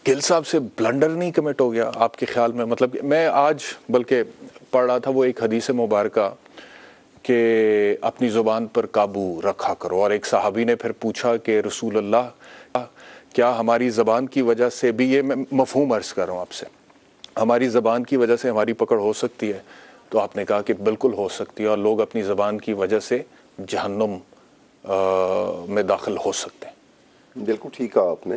گل صاحب سے بلنڈر نہیں کمٹ ہو گیا آپ کے خیال میں؟ مطلب میں آج بلکہ پڑھ رہا تھا وہ ایک حدیث مبارکہ کہ اپنی زبان پر قابو رکھا کرو، اور ایک صحابی نے پھر پوچھا کہ رسول اللہ کیا ہماری زبان کی وجہ سے بھی، یہ میں مفہوم عرض کر رہا ہوں آپ سے، ہماری زبان کی وجہ سے ہماری پکڑ ہو سکتی ہے؟ تو آپ نے کہا کہ بالکل ہو سکتی ہے، اور لوگ اپنی زبان کی وجہ سے جہنم میں داخل ہو سکتے ہیں۔ بالکل ٹھیک کہا آپ نے۔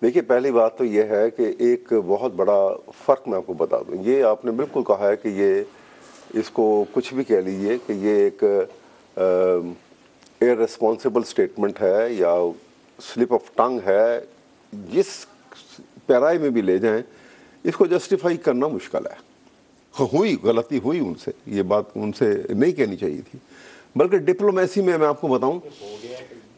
دیکھیے پہلی بات تو یہ ہے کہ ایک بہت بڑا فرق میں آپ کو بتا دوں، یہ آپ نے بالکل کہا ہے کہ یہ اس کو کچھ بھی کہہ لیجئے کہ یہ ایک ارسپانسبل سٹیٹمنٹ ہے یا سلپ آف ٹنگ ہے، جس پیرائے میں بھی لے جائیں اس کو جسٹیفائی کرنا مشکل ہے۔ ہوئی غلطی ہوئی ان سے، یہ بات ان سے نہیں کہنی چاہیے تھی، بلکہ ڈپلومیسی میں آپ کو بتاؤں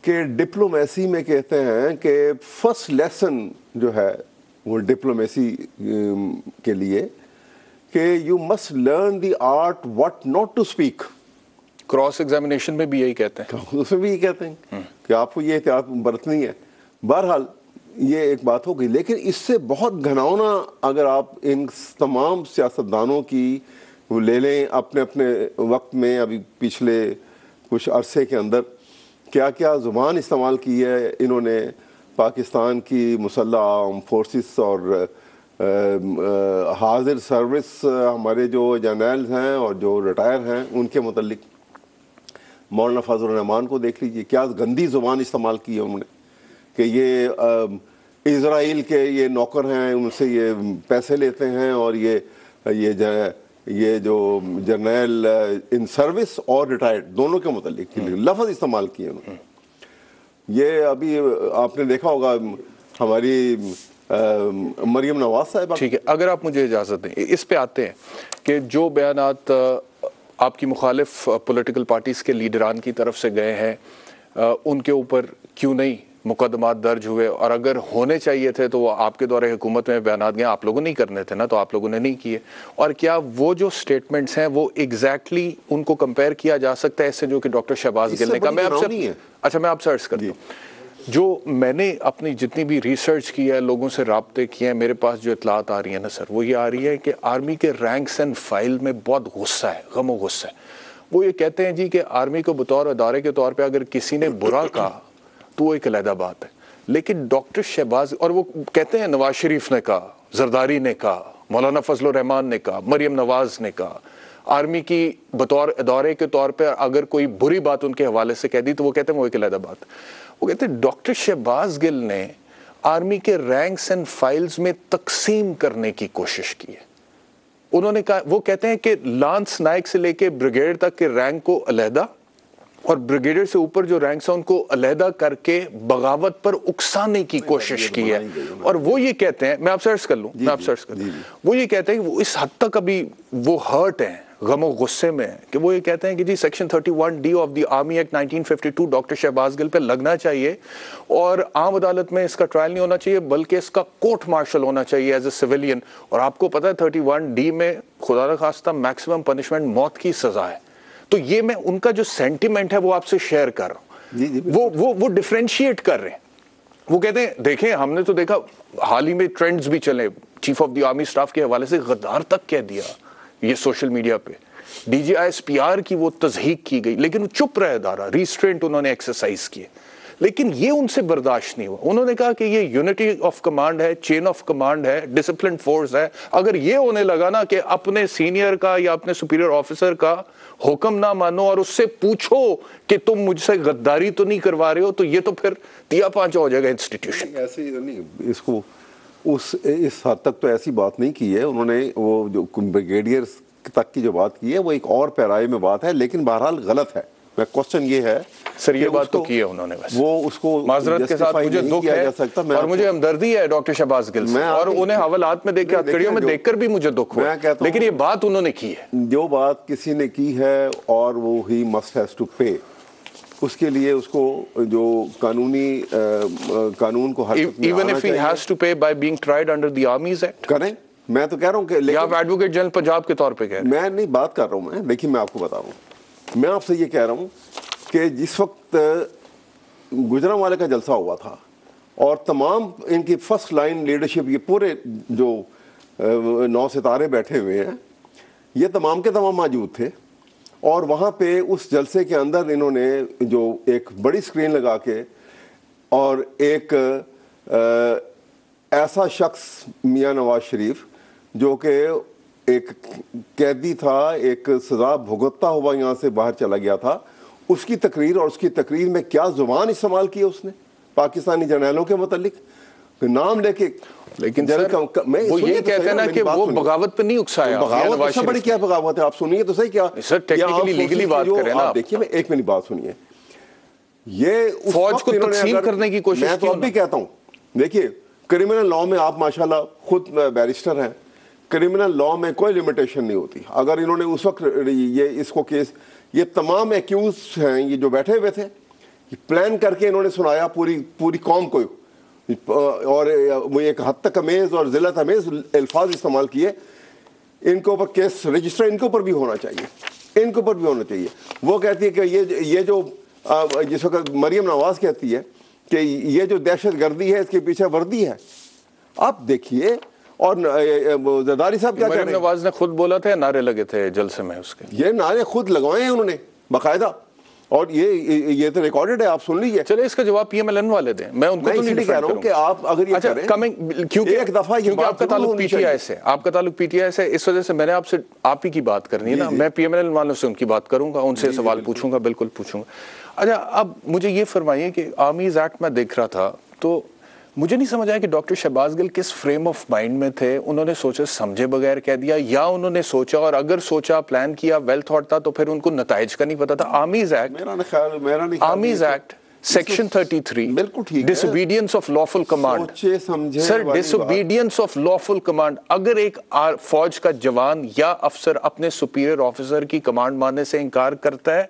کہ ڈپلومیسی میں کہتے ہیں کہ فرسٹ لیسن جو ہے وہ ڈپلومیسی کے لیے کہ you must learn the art what not to speak. Cross examination میں بھی یہی کہتے ہیں، اس میں بھی یہی کہتے ہیں کہ آپ کو یہ احتیاط برتنی ہے۔ بہرحال یہ ایک بات ہو گئی، لیکن اس سے بہت گھناؤنا اگر آپ ان تمام سیاستدانوں کی وہ لے لیں اپنے اپنے وقت میں، ابھی پچھلے کچھ عرصے کے اندر کیا کیا زبان استعمال کی ہے انہوں نے پاکستان کی مسلح فورسز اور حاضر سروس ہمارے جو جرنیلز ہیں اور جو ریٹائر ہیں ان کے متعلق، مولانا فضل الرحمان کو دیکھ لیجیے کیا گندی زبان استعمال کی ہے انہوں نے کہ یہ اسرائیل کے یہ نوکر ہیں، ان سے یہ پیسے لیتے ہیں، اور یہ جو جرنیل ان سروس اور ریٹائرڈ دونوں کے متعلق لفظ استعمال کیے انہوں نے۔ یہ ابھی آپ نے دیکھا ہوگا ہماری مریم نواز صاحبہ۔ ٹھیک ہے، اگر آپ مجھے اجازت دیں اس پہ آتے ہیں کہ جو بیانات آپ کی مخالف پولیٹیکل پارٹیز کے لیڈران کی طرف سے گئے ہیں ان کے اوپر کیوں نہیں مقدمات درج ہوئے، اور اگر ہونے چاہیے تھے تو وہ آپ کے دور حکومت میں بیانات گئے، آپ لوگوں نہیں کرنے تھے نا، تو آپ لوگوں نے نہیں کیے، اور کیا وہ جو سٹیٹمنٹس ہیں وہ ایگزیکٹلی ان کو کمپیئر کیا جا سکتا ہے اس سے جو کہ ڈاکٹر شہباز گل نے کہا؟ میں آپ سے عرض کرتا ہوں، جو میں نے اپنی جتنی بھی ریسرچ کی ہے، لوگوں سے رابطے کیے ہیں، میرے پاس جو اطلاعات آ رہی ہیں نا سر، وہ یہ آ رہی ہے کہ آرمی کے رینکس اینڈ فائل میں بہت غصہ ہے، غم و غصہ ہے۔ وہ یہ کہتے ہیں جی کہ آرمی کو بطور ادارے کے طور پہ اگر کسی نے برا کہا تو وہ ایک علیحدہ بات ہے، لیکن ڈاکٹر شہباز، اور وہ کہتے ہیں نواز شریف نے کہا، زرداری نے کہا، مولانا فضل الرحمان نے کہا، مریم نواز نے کہا، آرمی کی بطور ادارے کے طور پہ اگر کوئی بری بات ان کے حوالے سے کہہ دی تو وہ کہتے ہیں وہ ایک علیحدہ بات۔ وہ کہتے ہیں ڈاکٹر شہباز گل نے آرمی کے رینکس اینڈ فائلز میں تقسیم کرنے کی کوشش کی ہے۔ انہوں نے کہا، وہ کہتے ہیں کہ لانس نائک سے لے کے بریگیڈ تک کے رینک کو علیحدہ اور بریگیڈر سے اوپر جو رینکس ہیں ان کو علیحدہ کر کے بغاوت پر اکسانے کی کوشش کی ہے، اور وہ یہ کہتے ہیں، میں آپ سے عرض کر لوں، وہ یہ کہتے ہیں کہ وہ اس حد تک ابھی وہ ہرٹ ہیں، غم و غصے میں، کہ وہ یہ کہتے ہیں کہ جی section 31D of the army act 1952 doctor Shahbaz Gill پہ لگنا چاہیے، اور عام عدالت میں اس کا ٹرائل نہیں ہونا چاہیے بلکہ اس کا کورٹ مارشل ہونا چاہیے ایز اے سویلین، اور آپ کو پتہ ہے 31D میں خدا نخواستہ میکسیمم پنشمنٹ موت کی سزا ہے۔ تو یہ میں ان کا جو سینٹیمنٹ ہے وہ آپ سے شیئر کر رہا ہوں، وہ ڈیفرینشیٹ کر رہے ہیں۔ وہ کہتے ہیں دیکھیں ہم نے تو دیکھا حال ہی میں ٹرینڈز بھی چلے، chief of the army staff کے حوالے سے غدار تک کہہ دیا یہ سوشل میڈیا پہ، DGISPR کی وہ تضحیق کی گئی، لیکن وہ چپ رہے ادارہ، ریسٹرینٹ انہوں نے ایکسرسائز کیے، لیکن یہ ان سے برداشت نہیں ہوا۔ انہوں نے کہا کہ یہ یونٹی آف کمانڈ ہے، چین آف کمانڈ ہے، ڈسپلن فورس ہے، اگر یہ ہونے لگا نا کہ اپنے سینئر کا یا اپنے سپیریئر آفیسر کا حکم نہ مانو اور اس سے پوچھو کہ تم مجھ سے غداری تو نہیں کروا رہے ہو، تو یہ تو پھر دیا پانچا ہو جائے گا انسٹیٹیوشن۔ ایسے نہیں، اس کو اس حد تک تو ایسی بات نہیں کی ہے انہوں نے، وہ جو بریگیڈیئر تک کی جو بات کی ہے وہ ایک اور پیرائے میں بات ہے، لیکن بہرحال غلط ہے۔ میں کوسچن یہ ہے سر، یہ بات تو کی ہے انہوں نے، وہ اس کو معذرت کے ساتھ مجھے دکھ ہے اور مجھے ہمدردی ہے ڈاکٹر شہباز گل سے، اور انہیں حوالات میں دیکھ کے ہتکڑیوں میں دیکھ کر بھی مجھے دکھ ہوا، لیکن یہ بات انہوں نے کی ہے، جو بات کسی نے کی ہے اور وہ ہی مسٹ ہیز ٹو پے، اس کے لیے اس کو جو قانون کو even if he has to pay by being tried under the army's act کریں۔ میں تو کہہ رہا ہوں کہ آپ ایڈوکیٹ جنرل پنجاب کے طور پہ کہہ رہے ہیں، میں نہیں بات کر رہا ہوں، میں دیکھیں میں آپ کو بتا رہا ہوں، میں آپ سے یہ کہہ رہا ہوں کہ جس وقت گجرانوالے کا جلسہ ہوا تھا اور تمام ان کی فرسٹ لائن لیڈرشپ، یہ پورے جو 9 ستارے بیٹھے ہوئے ہیں یہ تمام کے تمام موجود تھے. اور وہاں پہ اس جلسے کے اندر انہوں نے جو ایک بڑی اسکرین لگا کے اور ایک ایسا شخص میاں نواز شریف جو کہ ایک قیدی تھا، ایک سزا بھگتتا ہوا یہاں سے باہر چلا گیا تھا، اس کی تقریر، اور اس کی تقریر میں کیا زبان استعمال کی اس نے پاکستانی جرنیلوں کے متعلق، نام لے کے. لیکن وہ یہ کہتے ہیں نا کہ وہ بغاوت پہ نہیں اکسایا. بغاوت سے بڑی کیا بغاوت ہے؟ آپ سنیے تو صحیح. کیا سر ٹیکنیکلی لیگلی بات کریں نا. دیکھیے ایک منٹ بات سنیے. یہ فوج کو تقسیم کرنے کی کوشش. میں تو اب بھی کہتا ہوں، دیکھیے کرمنل لا میں آپ ماشاءاللہ خود بیرسٹر ہیں، کرمنل لا میں کوئی لمیٹیشن نہیں ہوتی. اگر انہوں نے اس وقت یہ اس کو کیس، یہ تمام ایکیوز ہیں یہ جو بیٹھے ہوئے تھے، پلان کر کے انہوں نے سنایا پوری قوم کو، اور وہ ایک حد تک امیز اور ذلت امیز الفاظ استعمال کیے. ان کے اوپر کیس رجسٹر ان کے اوپر بھی ہونا چاہیے، ان کے اوپر بھی ہونا چاہیے. وہ کہتی ہے کہ یہ جو جس وقت مریم نواز کہتی ہے کہ یہ جو دہشت گردی ہے اس کے پیچھے وردی ہے. آپ دیکھیے. اور زرداری صاحب کیا کہہ رہے ہیں؟ مریم نواز نے خود بولا تھا، نعرے لگے تھے جلسے میں اس کے. یہ نعرے خود لگوائے ہیں انہوں نے باقاعدہ، اور یہ تو ریکارڈڈ ہے، آپ سن لیجیے. چلے اس کا جواب پی ایم ایل این والے دیں. میں ان کو تو نہیں کہہ رہا ہوں کہ آپ اگر یہ کریں، کیونکہ ایک دفعہ یہ آپ کا تعلق پی ٹی آئی سے، آپ کا تعلق پی ٹی آئی سے، اس وجہ سے میں نے آپ سے آپ ہی کی بات کرنی ہے نا. میں پی ایم ایل این والوں سے ان کی بات کروں گا، ان سے سوال پوچھوں گا، بالکل پوچھوں گا. اچھا اب مجھے یہ فرمائیے کہ آرمیز ایکٹ میں دیکھ رہا تھا تو مجھے نہیں سمجھ آیا کہ ڈاکٹر شہباز گل کس فریم آف مائنڈ میں تھے. انہوں نے سوچا سمجھے بغیر کہہ دیا، یا انہوں نے سوچا اور اگر سوچا پلان کیا ویل تھاٹ تھا تو پھر ان کو نتائج کا نہیں پتا تھا. آرمیز ایکٹ سیکشن 33 بالکل ٹھیک ہے، disobedience of lawful command. Sir disobedience of lawful command, اگر ایک فوج کا جوان یا افسر اپنے سپیریئر آفیسر کی کمانڈ ماننے سے انکار کرتا ہے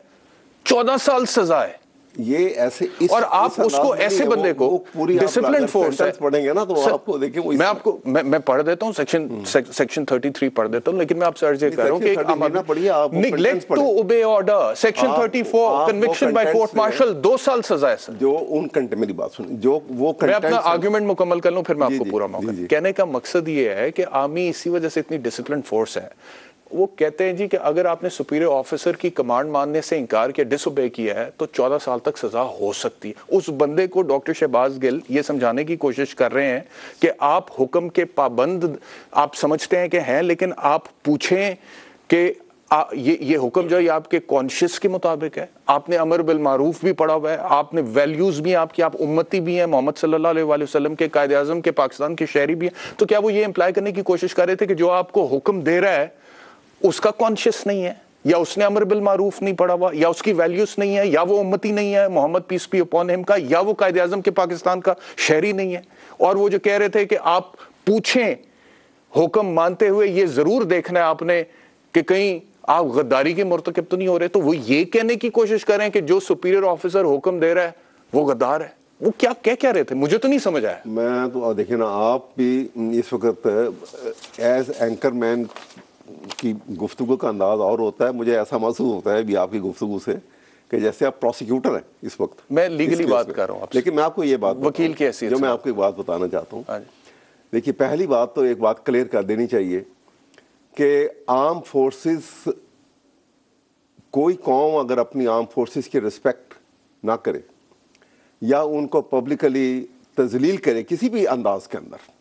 14 سال سزا ہے. یہ ایسے اور آپ اس کو ایسے بندے کو ڈسپلن فورس ہے پڑھیں گے نا تو آپ کو دیکھیں. میں آپ کو میں پڑھ دیتا ہوں سیکشن 33 پڑھ دیتا ہوں، لیکن میں آپ سے عرض کر رہا ہوں کہ neglect to obey order section 34 conviction by court martial 2 سال سزا ہے. سر جو ان کنٹینٹ میری بات سنیں، جو وہ میں اپنا آرگیومنٹ مکمل کر لوں پھر میں آپ کو پورا موقع. کہنے کا مقصد یہ ہے کہ آرمی اسی وجہ سے اتنی ڈسپلن فورس ہے. وہ کہتے ہیں جی کہ اگر آپ نے سپیریئر آفیسر کی کمانڈ ماننے سے انکار کیا، ڈس اوبے کیا ہے، تو 14 سال تک سزا ہو سکتی ہے. اس بندے کو ڈاکٹر شہباز گل یہ سمجھانے کی کوشش کر رہے ہیں کہ آپ حکم کے پابند آپ سمجھتے ہیں کہ ہیں، لیکن آپ پوچھیں کہ یہ حکم جو ہے آپ کے کانشیس کے مطابق ہے. آپ نے امر بالمعروف بھی پڑھا ہوا ہے، آپ نے ویلیوز بھی آپ کی، آپ امتی بھی ہیں، محمد صلی اللہ علیہ وآلہ وسلم کے قائد اعظم کے، پاکستان کے شہری بھی ہیں. تو کیا وہ یہ امپلائی کرنے کی کوشش کر رہے تھے کہ جو آپ کو حکم دے رہا ہے اس کا کانشیس نہیں ہے، یا اس نے امر بالمعروف نہیں پڑھا ہوا، یا اس کی ویلیوز نہیں ہے، یا وہ امتی نہیں ہے محمد پیس بی اپون ہم کا، یا وہ قائد اعظم کے پاکستان کا شہری نہیں ہے. اور وہ جو کہہ رہے تھے کہ آپ پوچھیں حکم مانتے ہوئے یہ ضرور دیکھنا ہے آپ نے کہ کہیں آپ غداری کے مرتکب تو نہیں ہو رہے. تو وہ یہ کہنے کی کوشش کر رہے ہیں کہ جو سپیریئر آفیسر حکم دے رہا ہے وہ غدار ہے. وہ کیا کہہ رہے تھے؟ مجھے تو نہیں سمجھ آیا. میں تو دیکھیں نا، آپ بھی اس وقت ایز اینکر مین کی گفتگو کا انداز اور ہوتا ہے. مجھے ایسا محسوس ہوتا ہے بھی آپ کی گفتگو سے کہ جیسے آپ پروسیکیوٹر ہیں اس وقت. میں لیگلی بات کر رہا ہوں، لیکن میں آپ کو یہ بات وکیل کی حیثیت جو میں آپ کو ایک بات بتانا چاہتا ہوں. دیکھیے پہلی بات تو ایک بات کلیئر کر دینی چاہیے کہ آرم فورسز، کوئی قوم اگر اپنی آرم فورسز کی رسپیکٹ نہ کرے یا ان کو پبلکلی تذلیل کرے کسی بھی انداز کے اندر،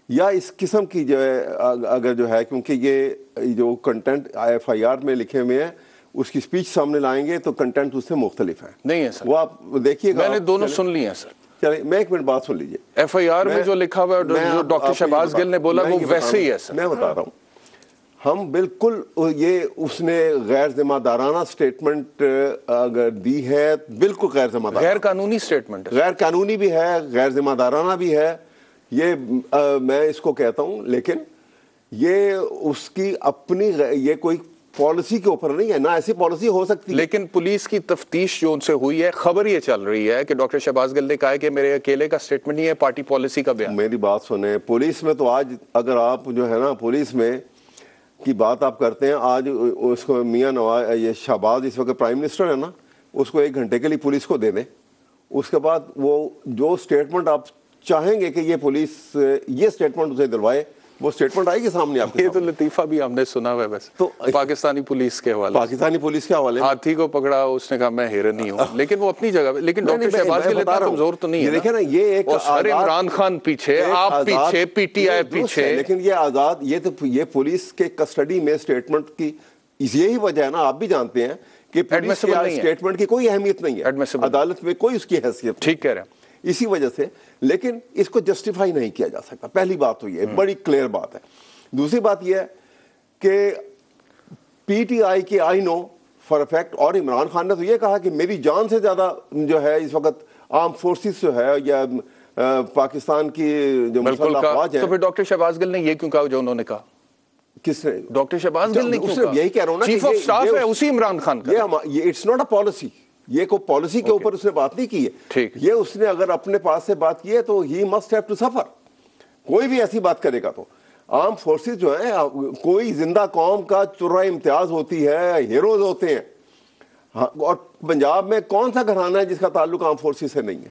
یا اس قسم کی جو ہے اگر جو ہے، کیونکہ یہ جو کنٹینٹ ایف آئی آر میں لکھے ہوئے ہیں اس کی سپیچ سامنے لائیں گے تو کنٹینٹ اس سے مختلف ہیں. نہیں ہے سر، وہ آپ دیکھیے گا. میں نے دونوں سن لی ہیں سر. چلیں میں ایک منٹ بات سن لیجیے. ایف آئی آر میں جو لکھا ہوا ہے جو ڈاکٹر شہباز گل نے بولا وہ ویسے ہی ہے سر. میں بتا رہا ہوں، ہم بالکل یہ اس نے غیر ذمہ دارانہ سٹیٹمنٹ اگر دی ہے، بالکل غیر ذمہ دارانہ، غیر قانونی سٹیٹمنٹ ہے، غیر قانونی بھی ہے، غیر ذمہ دارانہ بھی ہے. یہ میں اس کو کہتا ہوں، لیکن یہ اس کی اپنی، یہ کوئی پالیسی کے اوپر نہیں ہے، نہ ایسی پالیسی ہو سکتی. لیکن پولیس کی تفتیش جو ان سے ہوئی ہے، خبر یہ چل رہی ہے کہ ڈاکٹر شہباز گل نے کہا ہے کہ میرے اکیلے کا سٹیٹمنٹ نہیں ہے، پارٹی پالیسی کا بیان. میری بات سنیں، پولیس میں تو آج اگر آپ جو ہے نا پولیس میں کی بات آپ کرتے ہیں، آج اس کو میاں نواز، یہ شہباز اس وقت پرائم منسٹر ہے نا، اس کو 1 گھنٹے کے لیے پولیس کو دے دیں، اس کے بعد وہ جو سٹیٹمنٹ آپ چاہیں گے کہ یہ پولیس یہ سٹیٹمنٹ اسے دلوائے، وہ سٹیٹمنٹ آئے گی سامنے آپ کے یہ تو لطیفہ بھی ہم نے سنا ہوا ہے ویسے تو پاکستانی پولیس کے حوالے پاکستانی پولیس کے حوالے ہاتھی کو پکڑا اس نے کہا میں ہرن ہی ہوں، لیکن وہ اپنی جگہ، لیکن ڈاکٹر شہباز کے لیے اتنا کمزور تو نہیں ہے دیکھیں نا، یہ ایک سر عمران خان پیچھے، آپ پیچھے، پی ٹی آئی پیچھے، لیکن یہ آزاد، یہ پولیس کے کسٹڈی میں سٹیٹمنٹ کی یہی وجہ ہے نا، آپ بھی جانتے ہیں کہ پولیس کے سٹیٹمنٹ کی کوئی اہمیت نہیں ہے، عدالت میں کوئی اس کی حیثیت، ٹھیک کہہ رہے ہیں، اسی وجہ سے، لیکن اس کو جسٹیفائی نہیں کیا جا سکتا، پہلی بات تو یہ بڑی کلیئر بات ہے۔ دوسری بات یہ ہے کہ پی ٹی آئی کی آئی نو فار فیکٹ، اور عمران خان نے تو یہ کہا کہ میری جان سے زیادہ جو ہے اس وقت آرم فورسز جو ہے یا پاکستان کی جو مسلح افواج ہیں۔ تو پھر ڈاکٹر شہباز گل نے یہ کیوں کہا جو انہوں نے کہا؟ کس نے؟ ڈاکٹر شہباز گل نے کیوں کہا؟ یہی کہہ رہا ہوں نا، چیف آف سٹاف ہے اسی عمران خان کا، یہ اٹس ناٹ اے پالیسی، یہ کوئی پالیسی کے اوپر اس نے بات نہیں کی ہے، یہ اس نے اگر اپنے پاس سے بات کی ہے تو he must have to suffer, کوئی بھی ایسی بات کرے گا تو۔ آرم فورسز جو ہیں، کوئی زندہ قوم کا چرہ امتیاز ہوتی ہے، ہیروز ہوتے ہیں، اور پنجاب میں کون سا گھرانہ ہے جس کا تعلق آرم فورسز سے نہیں ہے؟